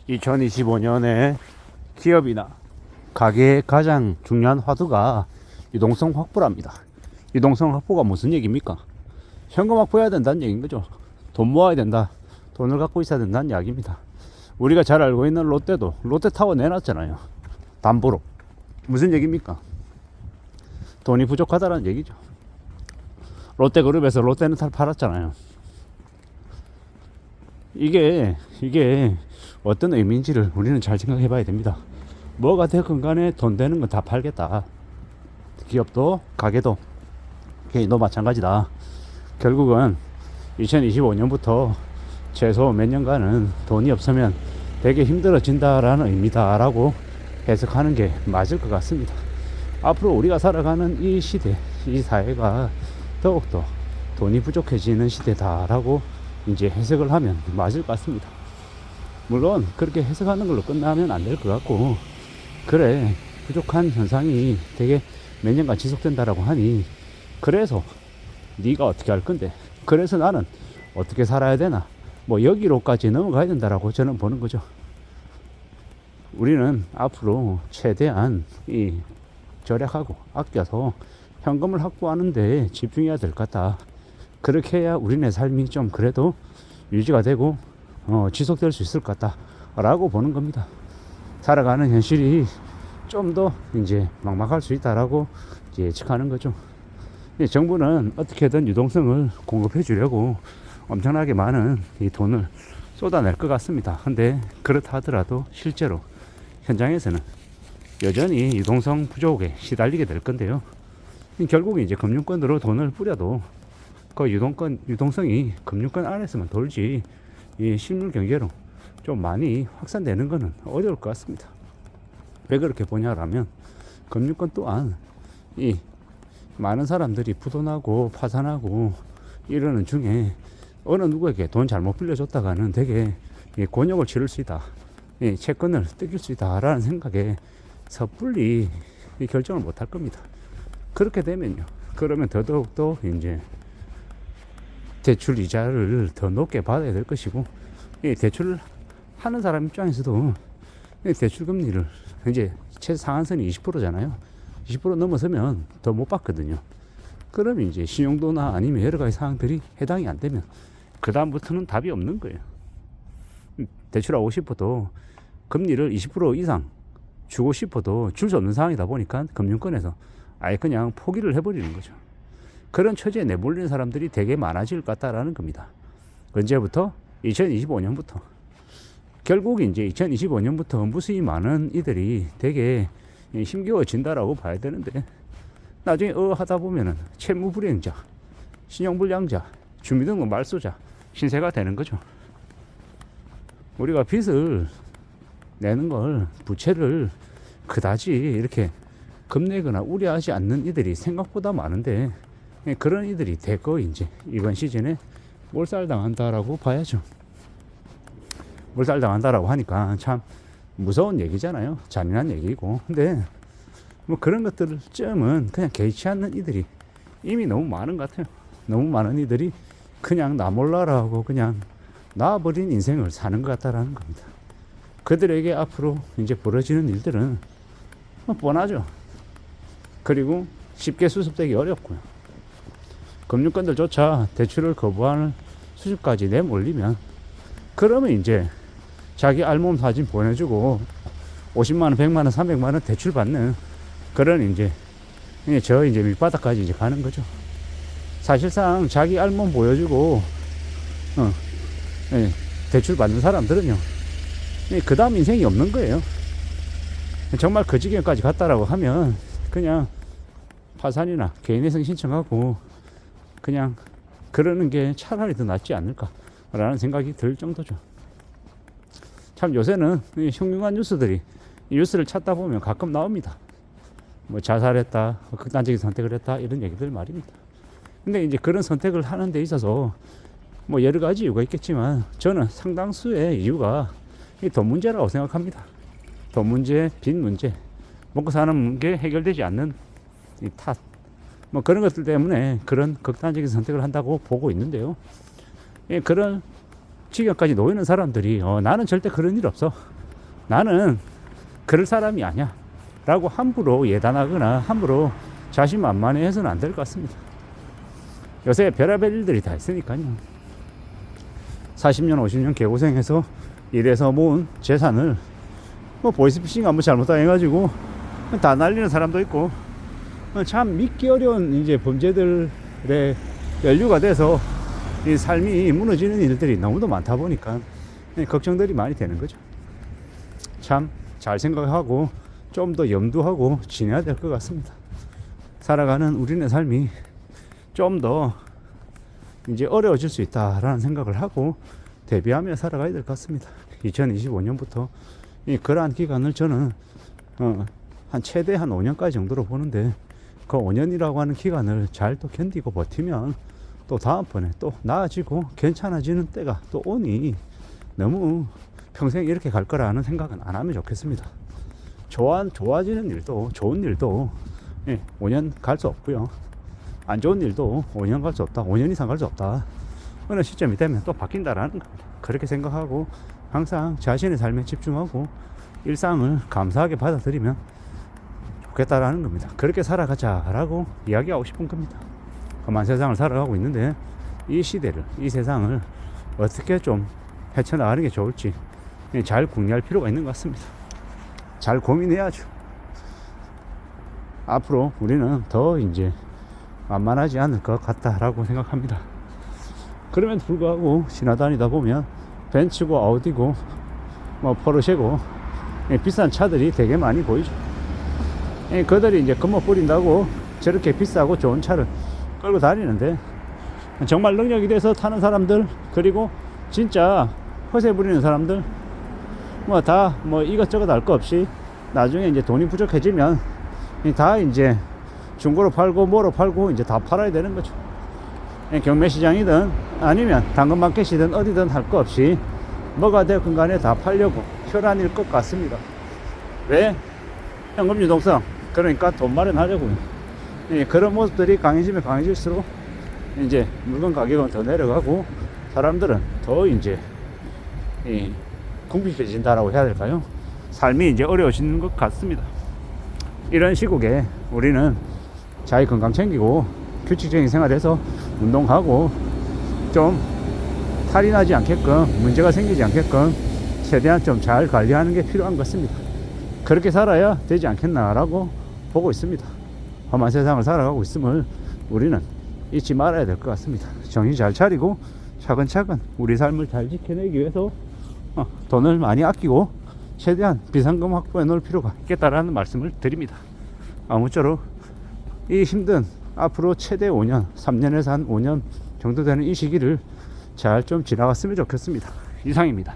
2025년에 기업이나 가게의 가장 중요한 화두가 유동성 확보랍니다. 유동성 확보가 무슨 얘기입니까? 현금 확보해야 된다는 얘기인 거죠. 돈 모아야 된다. 돈을 갖고 있어야 된다는 이야기입니다. 우리가 잘 알고 있는 롯데도 롯데타워 내놨잖아요. 담보로. 무슨 얘기입니까? 돈이 부족하다는 얘기죠. 롯데그룹에서 롯데렌탈 팔았잖아요. 이게 어떤 의미인지를 우리는 잘 생각해 봐야 됩니다. 뭐가 되건 간에 돈 되는 건 다 팔겠다. 기업도 가게도 개인도 마찬가지다. 결국은 2025년부터 최소 몇 년간은 돈이 없으면 되게 힘들어진다라는 의미다 라고 해석하는 게 맞을 것 같습니다. 앞으로 우리가 살아가는 이 시대, 이 사회가 더욱더 돈이 부족해지는 시대다라고 이제 해석을 하면 맞을 것 같습니다. 물론 그렇게 해석하는 걸로 끝나면 안 될 것 같고, 그래 부족한 현상이 되게 몇 년간 지속된다라고 하니, 그래서 네가 어떻게 할 건데, 그래서 나는 어떻게 살아야 되나, 뭐 여기로까지 넘어가야 된다라고 저는 보는 거죠. 우리는 앞으로 최대한 이 절약하고 아껴서 현금을 확보하는 데 집중해야 될 것 같다. 그렇게 해야 우리네 삶이 좀 그래도 유지가 되고 지속될 수 있을 것 같다 라고 보는 겁니다. 살아가는 현실이 좀 더 이제 막막할 수 있다라고 예측하는 거죠. 정부는 어떻게든 유동성을 공급해 주려고 엄청나게 많은 이 돈을 쏟아낼 것 같습니다. 근데 그렇다 하더라도 실제로 현장에서는 여전히 유동성 부족에 시달리게 될 건데요. 결국 이제 금융권으로 돈을 뿌려도 그 유동성이 금융권 안에서만 돌지, 이 실물 경제로 좀 많이 확산되는 것은 어려울 것 같습니다. 왜 그렇게 보냐라면, 금융권 또한 이 많은 사람들이 부도나고 파산하고 이러는 중에 어느 누구에게 돈 잘못 빌려줬다가는 되게 곤욕을 치를 수 있다, 채권을 뜯길 수 있다라는 생각에 섣불리 결정을 못 할 겁니다. 그렇게 되면요, 그러면 더더욱더 이제 대출 이자를 더 높게 받아야 될 것이고, 대출을 하는 사람 입장에서도 대출 금리를 이제 최상한선이 20%잖아요. 20% 넘어서면 더 못 받거든요. 그러면 이제 신용도나 아니면 여러 가지 사항들이 해당이 안 되면 그 다음부터는 답이 없는 거예요. 대출하고 싶어도 금리를 20% 이상 주고 싶어도 줄 수 없는 상황이다 보니까 금융권에서 아예 그냥 포기를 해버리는 거죠. 그런 처지에 내몰리는 사람들이 되게 많아질 것 같다라는 겁니다. 언제부터? 2025년부터. 결국 이제 2025년부터 무수히 많은 이들이 되게 힘겨워진다라고 봐야 되는데, 나중에 하다 보면은 채무불이행자, 신용불량자, 주민등록 말소자, 신세가 되는 거죠. 우리가 빚을 내는 걸, 부채를 그다지 이렇게 겁내거나 우려하지 않는 이들이 생각보다 많은데, 그런 이들이 대거 이제 이번 시즌에 몰살당한다라고 봐야죠. 몰살당한다라고 하니까 참 무서운 얘기잖아요. 잔인한 얘기고. 근데 뭐 그런 것들쯤은 그냥 개의치 않는 이들이 이미 너무 많은 것 같아요. 너무 많은 이들이 그냥 나 몰라라고 그냥 놔버린 인생을 사는 것 같다라는 겁니다. 그들에게 앞으로 이제 벌어지는 일들은 뭐 뻔하죠. 그리고 쉽게 수습되기 어렵고요. 금융권들조차 대출을 거부하는 수준까지 내몰리면, 그러면 이제 자기 알몸 사진 보내주고 50만원, 100만원, 300만원 대출 받는 그런 이제 밑바닥까지 이제 가는 거죠. 사실상 자기 알몸 보여주고 대출 받는 사람들은요, 그 다음 인생이 없는 거예요. 정말 그 지경까지 갔다라고 하면 그냥 파산이나 개인회생 신청하고 그냥 그러는 게 차라리 더 낫지 않을까라는 생각이 들 정도죠. 참 요새는 흉흉한 뉴스들이, 뉴스를 찾다 보면 가끔 나옵니다. 뭐 자살했다, 극단적인 선택을 했다, 이런 얘기들 말입니다. 근데 이제 그런 선택을 하는 데 있어서 뭐 여러 가지 이유가 있겠지만, 저는 상당수의 이유가 이 돈 문제라고 생각합니다. 돈 문제, 빚 문제, 먹고 사는 게 해결되지 않는 이 탓, 뭐 그런 것들 때문에 그런 극단적인 선택을 한다고 보고 있는데요. 그런 지경까지 놓이는 사람들이 나는 절대 그런 일 없어, 나는 그럴 사람이 아니야 라고 함부로 예단하거나 함부로 자신만만해 해서는 안 될 것 같습니다. 요새 별의별 일들이 다 있으니까요. 40년 50년 개고생해서 일해서 모은 재산을 뭐 보이스피싱 한번 잘못당해가지고 다 날리는 사람도 있고, 참 믿기 어려운 이제 범죄들의 연류가 돼서 이 삶이 무너지는 일들이 너무도 많다 보니까 걱정들이 많이 되는 거죠. 참 잘 생각하고 좀 더 염두하고 지내야 될 것 같습니다. 살아가는 우리네 삶이 좀 더 이제 어려워질 수 있다라는 생각을 하고 대비하며 살아가야 될 것 같습니다. 2025년부터 그러한 기간을 저는 한 최대 한 5년까지 정도로 보는데, 그 5년이라고 하는 기간을 잘 또 견디고 버티면 또 다음번에 또 나아지고 괜찮아지는 때가 또 오니 너무 평생 이렇게 갈 거라는 생각은 안 하면 좋겠습니다. 좋아지는 일도 좋은 일도 5년 갈 수 없고요, 안 좋은 일도 5년 갈 수 없다, 5년 이상 갈 수 없다. 어느 시점이 되면 또 바뀐다라는 겁니다. 그렇게 생각하고 항상 자신의 삶에 집중하고 일상을 감사하게 받아들이면 좋겠다라는 겁니다. 그렇게 살아가자라고 이야기하고 싶은 겁니다. 험한 세상을 살아가고 있는데 이 시대를, 이 세상을 어떻게 좀 헤쳐나가는 게 좋을지 잘 궁리할 필요가 있는 것 같습니다. 잘 고민해야죠. 앞으로 우리는 더 이제 만만하지 않을 것 같다라고 생각합니다. 그럼에도 불구하고 지나다니다 보면 벤츠고 아우디고 뭐 포르쉐고 비싼 차들이 되게 많이 보이죠. 그들이 이제 금모 뿌린다고 저렇게 비싸고 좋은 차를 끌고 다니는데, 정말 능력이 돼서 타는 사람들, 그리고 진짜 허세 부리는 사람들, 뭐 다 뭐 이것저것 알 거 없이 나중에 이제 돈이 부족해지면 다 이제 중고로 팔고 뭐로 팔고 이제 다 팔아야 되는 거죠. 경매시장이든 아니면 당근마켓이든 어디든 할 거 없이 뭐가 되건 간에 다 팔려고 혈안일 것 같습니다. 왜? 현금 유동성, 그러니까 돈 마련하려고요. 그런 모습들이 강해지면 강해질수록 이제 물건 가격은 더 내려가고 사람들은 더 이제 궁핍해진다라고 해야 될까요? 삶이 이제 어려워지는 것 같습니다. 이런 시국에 우리는 자기 건강 챙기고 규칙적인 생활에서 운동하고 좀 탈이 나지 않게끔, 문제가 생기지 않게끔 최대한 좀 잘 관리하는 게 필요한 것 같습니다. 그렇게 살아야 되지 않겠나라고 보고 있습니다. 험한 세상을 살아가고 있음을 우리는 잊지 말아야 될 것 같습니다. 정신 잘 차리고 차근차근 우리 삶을 잘 지켜내기 위해서 돈을 많이 아끼고 최대한 비상금 확보해 놓을 필요가 있겠다라는 말씀을 드립니다. 아무쪼록 이 힘든 앞으로 최대 5년, 3년에서 한 5년 정도 되는 이 시기를 잘 좀 지나갔으면 좋겠습니다. 이상입니다.